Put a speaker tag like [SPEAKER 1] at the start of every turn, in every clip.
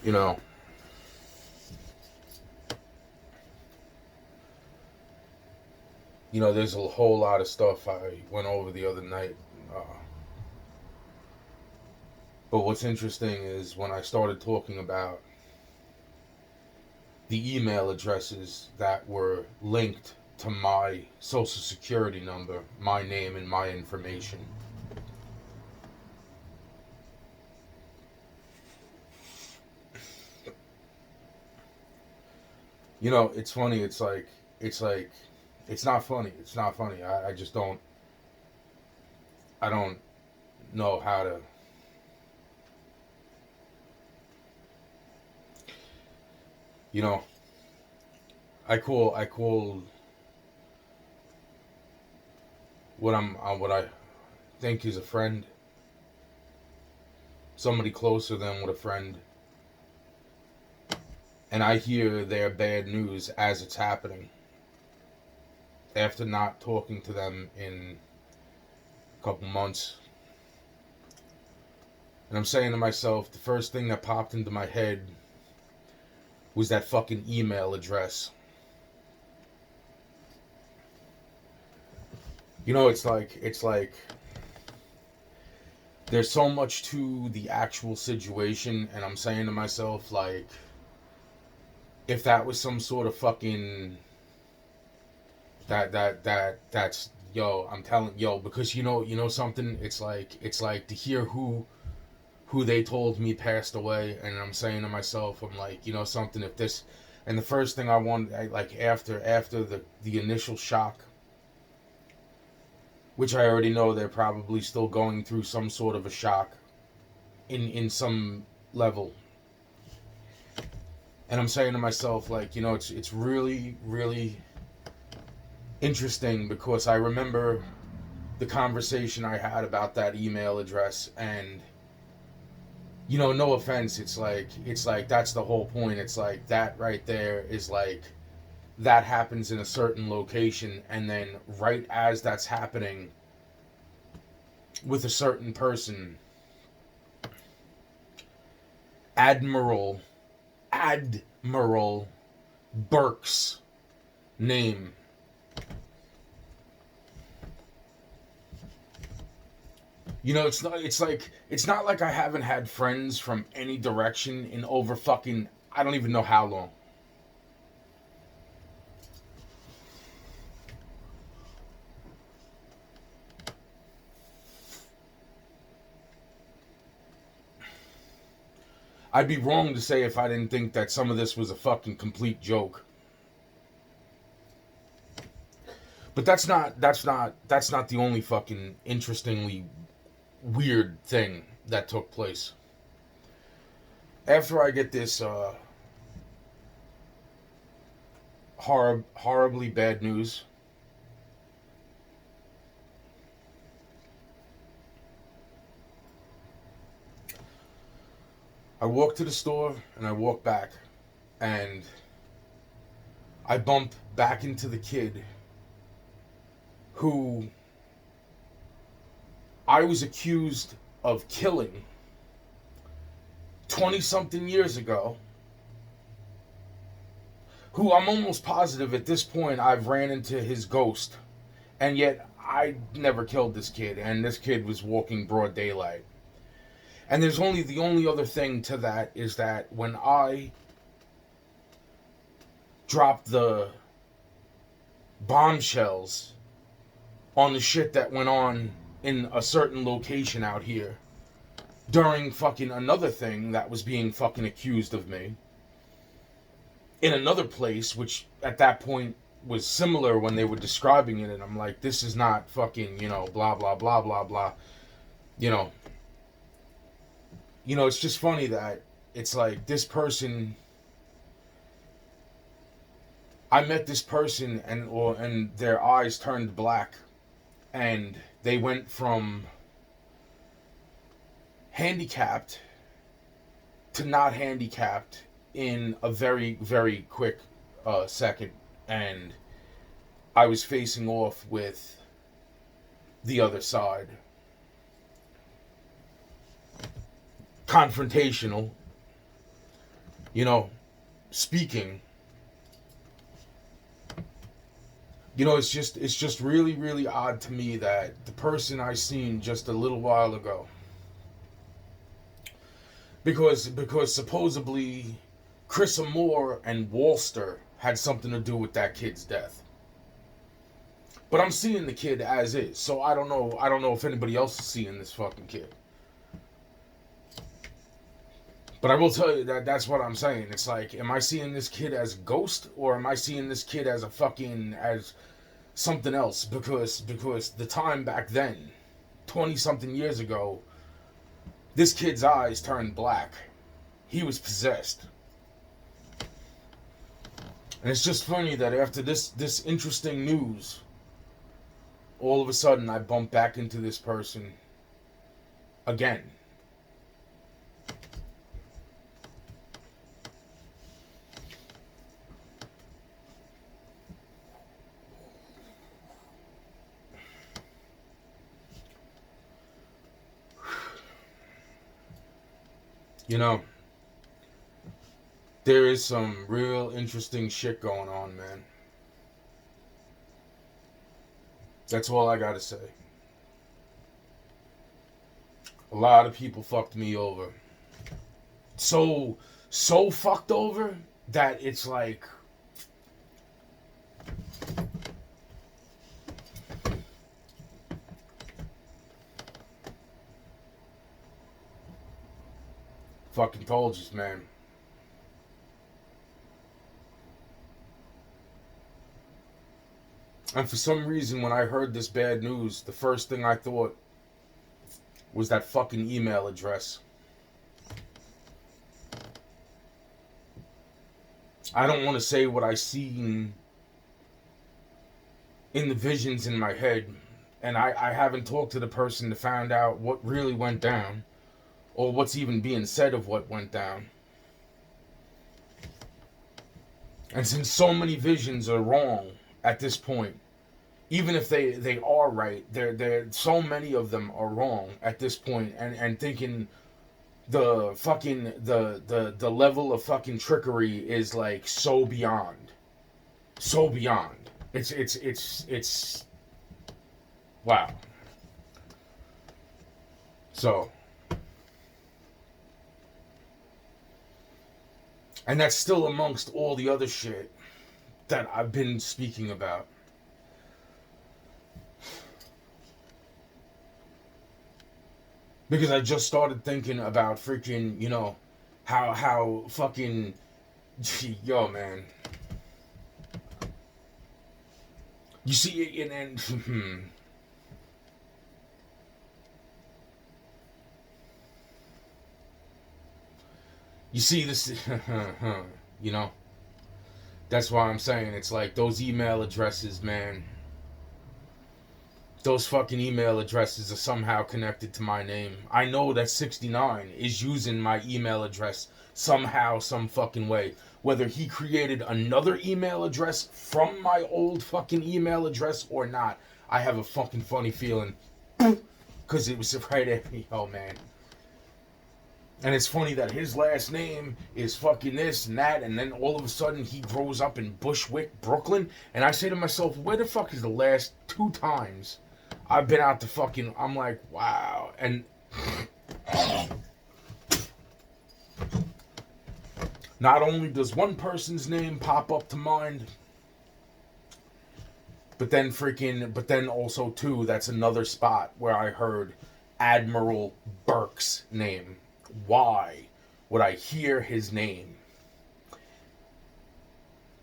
[SPEAKER 1] You know, there's a whole lot of stuff I went over the other night. Uh, but what's interesting is when I started talking about the email addresses that were linked to my social security number, my name, and my information. It's funny. It's not funny. It's not funny. I just don't. I don't know how to. You know, I call what I think is a friend, somebody closer than what a friend, and I hear their bad news as it's happening after not talking to them in a couple months. And I'm saying to myself, the first thing that popped into my head was that fucking email address. It's like there's so much to the actual situation, and I'm saying to myself, like, if that was some sort of fucking that's yo, I'm telling yo, because something, it's like to hear who they told me passed away, and I'm saying to myself, I'm like, something, if this, and the first thing I want, like, after the initial shock, which I already know they're probably still going through some sort of a shock in some level. And I'm saying to myself, like, it's really, really interesting, because I remember the conversation I had about that email address, and no offense, it's like that's the whole point. It's like that right there is like that happens in a certain location, and then right as that's happening with a certain person, Admiral Admiral Burke's name. It's not like I haven't had friends from any direction in over fucking I don't even know how long. I'd be wrong to say if I didn't think that some of this was a fucking complete joke. But that's not the only fucking interestingly weird thing that took place. After I get this horribly bad news, I walk to the store and I walk back, and I bump back into the kid who I was accused of killing 20 something years ago, who I'm almost positive at this point I've ran into his ghost, and yet I never killed this kid, and this kid was walking broad daylight. And the only other thing to that is that when I dropped the bombshells on the shit that went on in a certain location out here during fucking another thing that was being fucking accused of me in another place, which at that point was similar when they were describing it, and I'm like, this is not fucking, blah, blah, blah, blah, blah. You know, it's just funny that it's like this person, I met this person, and their eyes turned black, and they went from handicapped to not handicapped in a very, very quick second. And I was facing off with the other side. Confrontational. you know, speaking, you know, it's just really, really odd to me that the person I seen just a little while ago, because supposedly Chris Moore and Walster had something to do with that kid's death. But I'm seeing the kid as is, so I don't know if anybody else is seeing this fucking kid. But I will tell you that that's what I'm saying. It's like, am I seeing this kid as a ghost, or am I seeing this kid as a fucking, as something else? Because the time back then, 20 something years ago, this kid's eyes turned black. He was possessed. And it's just funny that after this interesting news, all of a sudden I bump back into this person again. You know, there is some real interesting shit going on, man. That's all I gotta say. A lot of people fucked me over. So fucked over that it's like, fucking told you, man. And for some reason, when I heard this bad news, the first thing I thought was that fucking email address. I don't want to say what I seen in the visions in my head, and I haven't talked to the person to find out what really went down, or what's even being said of what went down. And since so many visions are wrong at this point, even if they are right, they're so many of them are wrong at this point, and thinking the fucking the level of fucking trickery is like so beyond. It's wow. So, and that's still amongst all the other shit that I've been speaking about. Because I just started thinking about freaking, you know, how fucking, yo, man. You see, and you see this, you know, that's why I'm saying it's like those email addresses, man. Those fucking email addresses are somehow connected to my name. I know that 69 is using my email address somehow, some fucking way. Whether he created another email address from my old fucking email address or not, I have a fucking funny feeling. Because it was right at me. Oh, man. And it's funny that his last name is fucking this and that, and then all of a sudden he grows up in Bushwick, Brooklyn. And I say to myself, where the fuck is the last 2 times I've been out to fucking, I'm like, wow. And not only does one person's name pop up to mind, but then also too, that's another spot where I heard Admiral Burke's name. Why would I hear his name?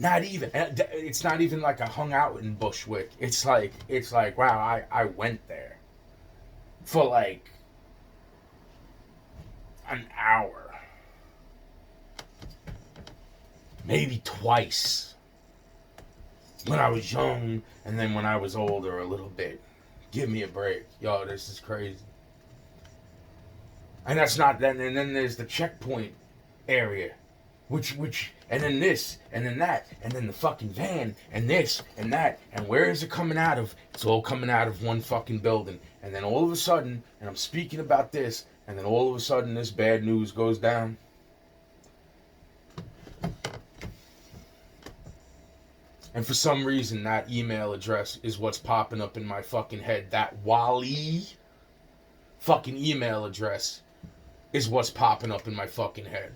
[SPEAKER 1] Not even, it's not even like I hung out in Bushwick. It's like, wow, I went there for like an hour. Maybe twice. When I was young, and then when I was older a little bit. Give me a break. Yo, this is crazy. And that's not, and then there's the checkpoint area. Which, and then this, and then that, and then the fucking van, and this, and that, and where is it coming out of? It's all coming out of one fucking building. And then all of a sudden, and I'm speaking about this, and then all of a sudden this bad news goes down. And for some reason, that email address is what's popping up in my fucking head. That Wally fucking email address is what's popping up in my fucking head.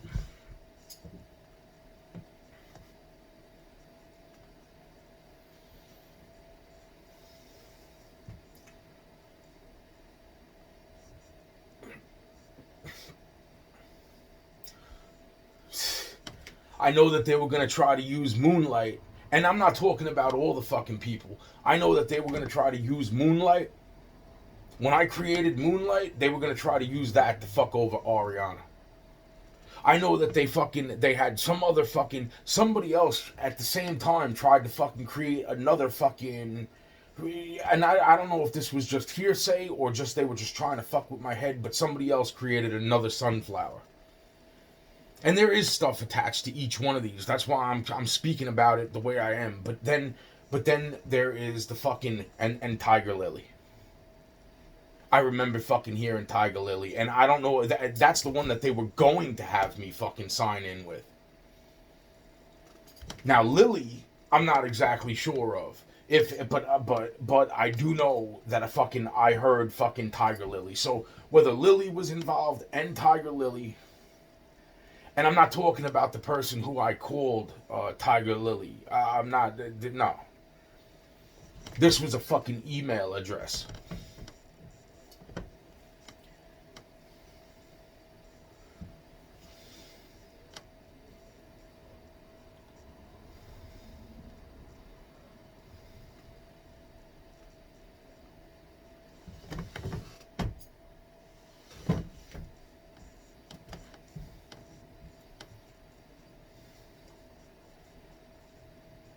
[SPEAKER 1] I know that they were going to try to use Moonlight, and I'm not talking about all the fucking people. I know that they were going to try to use Moonlight. When I created Moonlight, they were going to try to use that to fuck over Ariana. I know that they had some other fucking, somebody else at the same time tried to fucking create another fucking, and I don't know if this was just hearsay or just they were just trying to fuck with my head, but somebody else created another sunflower. And there is stuff attached to each one of these. That's why I'm speaking about it the way I am. But then there is the fucking and Tiger Lily. I remember fucking hearing Tiger Lily, and I don't know, that's the one that they were going to have me fucking sign in with. Now Lily, I'm not exactly sure of. But I do know that I heard fucking Tiger Lily. So whether Lily was involved and Tiger Lily. And I'm not talking about the person who I called Tiger Lily. I'm not. No. This was a fucking email address.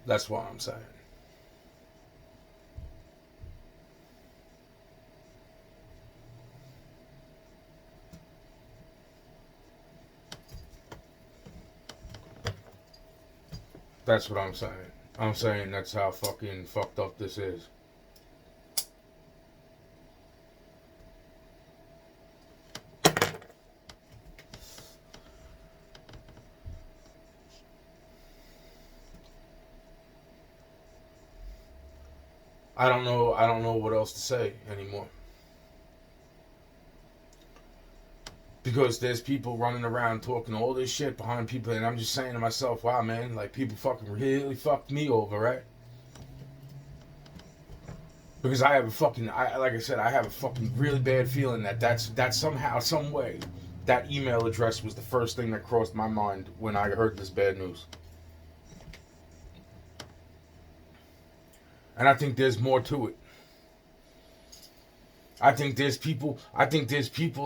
[SPEAKER 1] That's what I'm saying. That's what I'm saying. I'm saying that's how fucking fucked up this is. I don't know what else to say anymore. Because there's people running around talking all this shit behind people, and I'm just saying to myself, wow, man, like, people fucking really fucked me over, right? Because I have a fucking, like I said, I have a fucking really bad feeling that somehow, some way, that email address was the first thing that crossed my mind when I heard this bad news. And I think there's more to it. I think there's people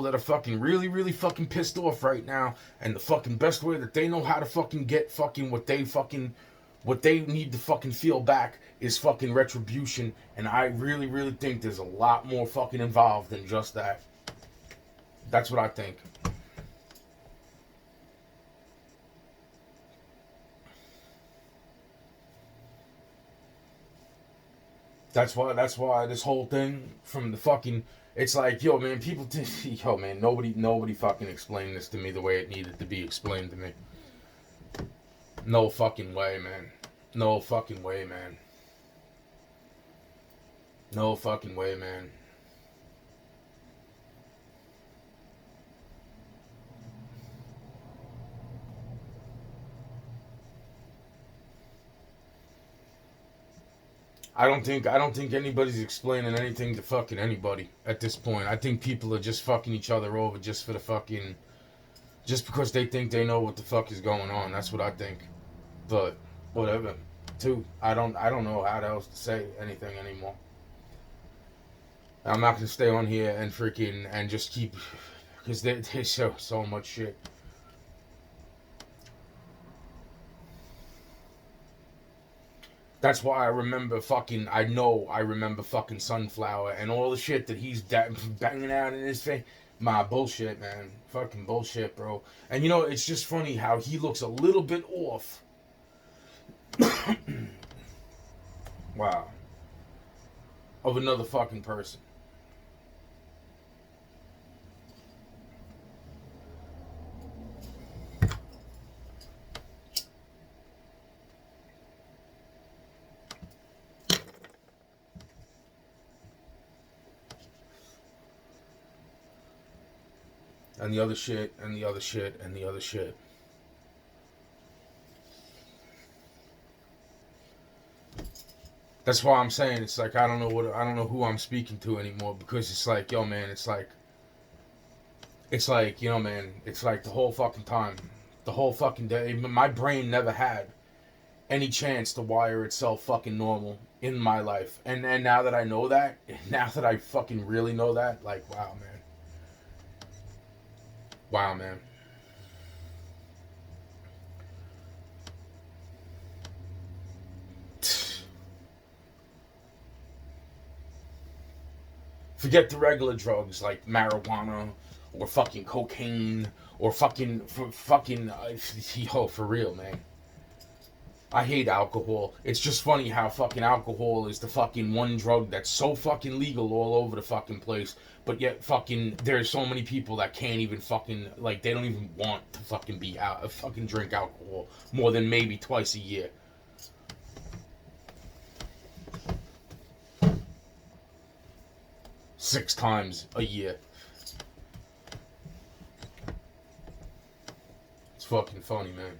[SPEAKER 1] that are fucking really, really fucking pissed off right now, and the fucking best way that they know how to fucking get fucking what they need to fucking feel back is fucking retribution, and I really, really think there's a lot more fucking involved than just that. That's what I think. That's why this whole thing from the fucking, it's like, yo man, yo man, nobody fucking explained this to me the way it needed to be explained to me. No fucking way, man. No fucking way, man. No fucking way, man. I don't think anybody's explaining anything to fucking anybody at this point. I think people are just fucking each other over just for the fucking, just because they think they know what the fuck is going on. That's what I think. But whatever. Too. I don't know how else to say anything anymore. I'm not gonna stay on here and freaking and just keep, because there's so much shit. That's why I remember fucking Sunflower and all the shit that he's banging out in his face. My bullshit, man. Fucking bullshit, bro. And you know, it's just funny how he looks a little bit off. Wow. Of another fucking person. and the other shit, and the other shit, and the other shit. That's why I'm saying it's like I don't know who I'm speaking to anymore, because it's like, yo man, it's like you know man, it's like the whole fucking time, the whole fucking day, my brain never had any chance to wire itself fucking normal in my life. And now that I know that, now that I fucking really know that, like, wow man. Wow man. Forget the regular drugs like marijuana or fucking cocaine or fucking yo, for real, man. I hate alcohol. It's just funny how fucking alcohol is the fucking one drug that's so fucking legal all over the fucking place, but yet fucking there's so many people that can't even fucking, like, they don't even want to fucking be out fucking drink alcohol more than maybe twice a year. 6 times a year. It's fucking funny, man.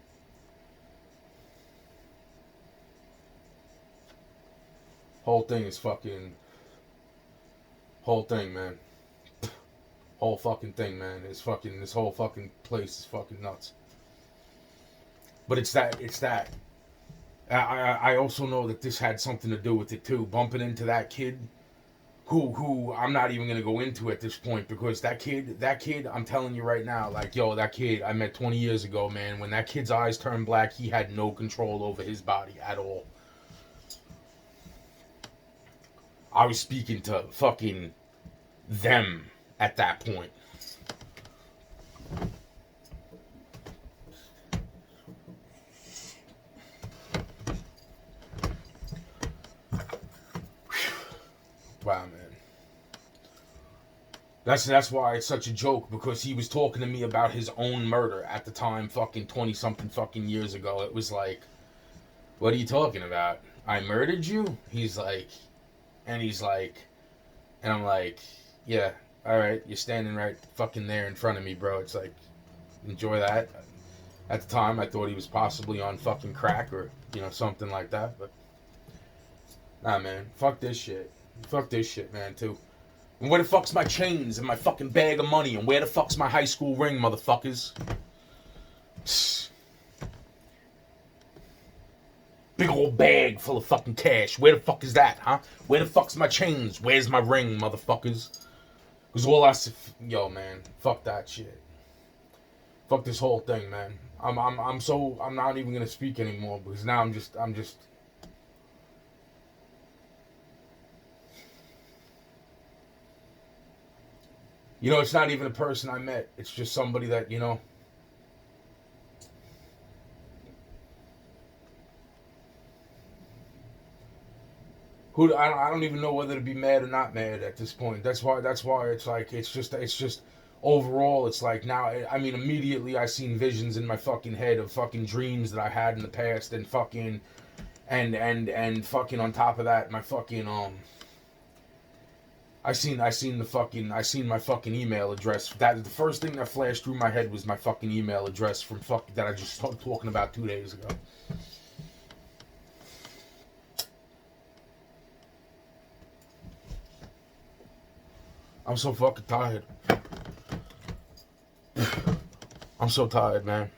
[SPEAKER 1] Whole thing is fucking. Whole thing, man. Whole fucking thing, man. It's fucking. This whole fucking place is fucking nuts. But it's that. I also know that this had something to do with it too. Bumping into that kid. Who I'm not even gonna go into at this point, because that kid, I'm telling you right now, like, yo, that kid I met 20 years ago, man. When that kid's eyes turned black, he had no control over his body at all. I was speaking to fucking them at that point. Wow, man. That's why it's such a joke, because he was talking to me about his own murder at the time, fucking 20 something fucking years ago. It was like, what are you talking about? I murdered you? He's like, and I'm like, yeah, alright, you're standing right fucking there in front of me, bro. It's like, enjoy that. At the time, I thought he was possibly on fucking crack or, something like that, but nah, man, fuck this shit. Fuck this shit, man, too. And where the fuck's my chains and my fucking bag of money? And where the fuck's my high school ring, motherfuckers? Big old bag full of fucking cash. Where the fuck is that, huh? Where the fuck's my chains? Where's my ring, motherfuckers? Because all I see... Yo, man. Fuck that shit. Fuck this whole thing, man. I'm not even gonna speak anymore, because now I'm just... it's not even a person I met. It's just somebody that, who I don't even know whether to be mad or not mad at this point. That's why it's like, it's just overall, it's like now, I mean, immediately I seen visions in my fucking head of fucking dreams that I had in the past, and fucking, and fucking on top of that, my fucking, I seen my fucking email address. That the first thing that flashed through my head was my fucking email address from that I just started talking about 2 days ago. I'm so fucking tired. I'm so tired, man.